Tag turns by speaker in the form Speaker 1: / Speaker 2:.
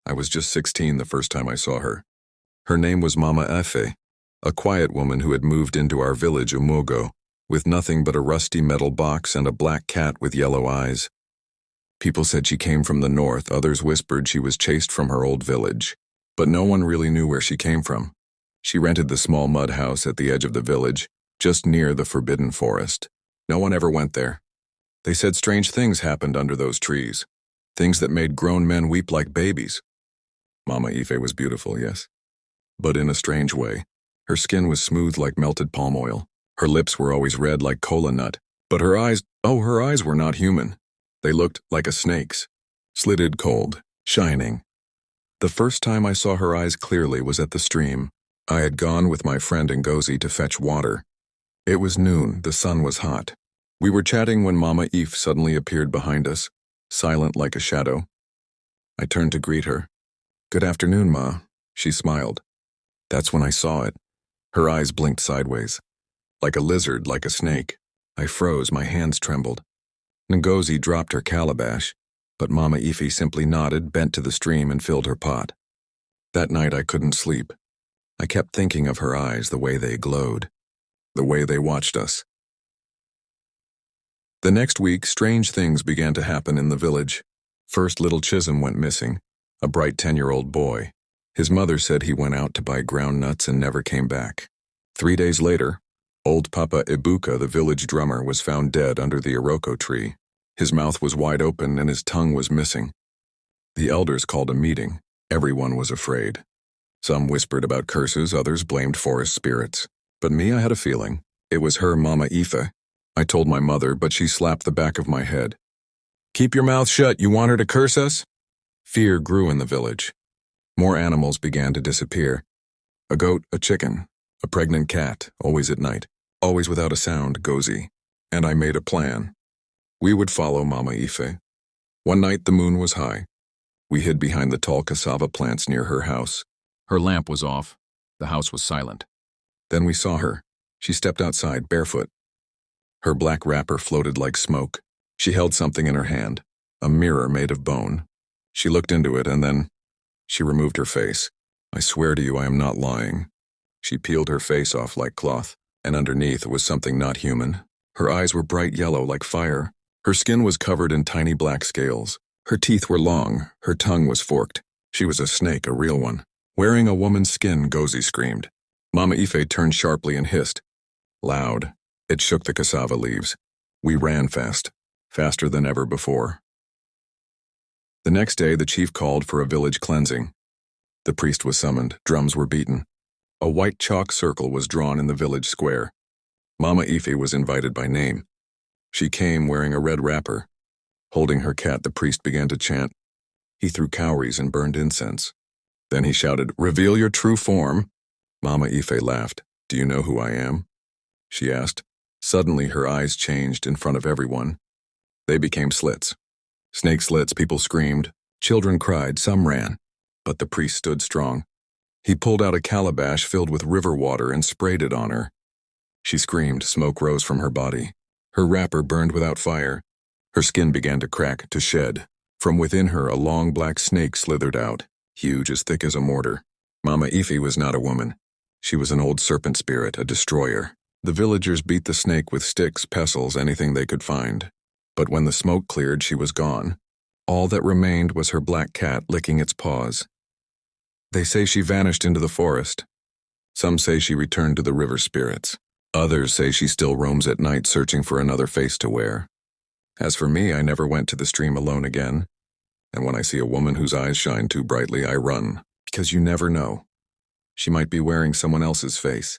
Speaker 1: I was just 16 the first time I saw her. Her name was Mama Efe, a quiet woman who had moved into our village Umugo, with nothing but a rusty metal box and a black cat with yellow eyes. People said she came from the north, others whispered she was chased from her old village. But no one really knew where she came from. She rented the small mud house at the edge of the village, just near the forbidden forest. No one ever went there. They said strange things happened under those trees, things that made grown men weep like babies. Mama Ife was beautiful, yes, but in a strange way. Her skin was smooth like melted palm oil. Her lips were always red like cola nut, but her eyes were not human. They looked like a snake's, slitted cold, shining. The first time I saw her eyes clearly was at the stream. I had gone with my friend Ngozi to fetch water. It was noon, the sun was hot. We were chatting when Mama Ife suddenly appeared behind us, silent like a shadow. I turned to greet her. "Good afternoon, Ma." She smiled. That's when I saw it. Her eyes blinked sideways. Like a lizard, like a snake. I froze, my hands trembled. Ngozi dropped her calabash, but Mama Ife simply nodded, bent to the stream, and filled her pot. That night I couldn't sleep. I kept thinking of her eyes, the way they glowed, the way they watched us. The next week, strange things began to happen in the village. First, little Chisholm went missing, a bright 10-year-old boy. His mother said he went out to buy ground nuts and never came back. 3 days later, old Papa Ibuka, the village drummer, was found dead under the iroko tree. His mouth was wide open and his tongue was missing. The elders called a meeting. Everyone was afraid. Some whispered about curses, others blamed forest spirits. But me, I had a feeling. It was her, Mama Ife. I told my mother, but she slapped the back of my head. "Keep your mouth shut, you want her to curse us?" Fear grew in the village. More animals began to disappear. A goat, a chicken, a pregnant cat, always at night, always without a sound, Gozi. And I made a plan. We would follow Mama Ife. One night the moon was high. We hid behind the tall cassava plants near her house. Her lamp was off. The house was silent. Then we saw her. She stepped outside, barefoot. Her black wrapper floated like smoke. She held something in her hand, a mirror made of bone. She looked into it and then she removed her face. I swear to you I am not lying. She peeled her face off like cloth, and underneath was something not human. Her eyes were bright yellow like fire. Her skin was covered in tiny black scales. Her teeth were long. Her tongue was forked. She was a snake, a real one. "Wearing a woman's skin," Gozi screamed. Mama Ife turned sharply and hissed. Loud. It shook the cassava leaves. We ran fast, faster than ever before. The next day the chief called for a village cleansing. The priest was summoned. Drums were beaten. A white chalk circle was drawn in the village square. Mama Ife was invited by name. She came wearing a red wrapper. Holding her cat, the priest began to chant. He threw cowries and burned incense. Then he shouted, "Reveal your true form." Mama Ife laughed. "Do you know who I am?" she asked. Suddenly her eyes changed in front of everyone. They became slits. Snake slits, people screamed. Children cried, some ran. But the priest stood strong. He pulled out a calabash filled with river water and sprayed it on her. She screamed, smoke rose from her body. Her wrapper burned without fire. Her skin began to crack, to shed. From within her, a long black snake slithered out, huge, as thick as a mortar. Mama Ife was not a woman. She was an old serpent spirit, a destroyer. The villagers beat the snake with sticks, pestles, anything they could find. But when the smoke cleared, she was gone. All that remained was her black cat licking its paws. They say she vanished into the forest. Some say she returned to the river spirits. Others say she still roams at night searching for another face to wear. As for me, I never went to the stream alone again. And when I see a woman whose eyes shine too brightly, I run, because you never know. She might be wearing someone else's face.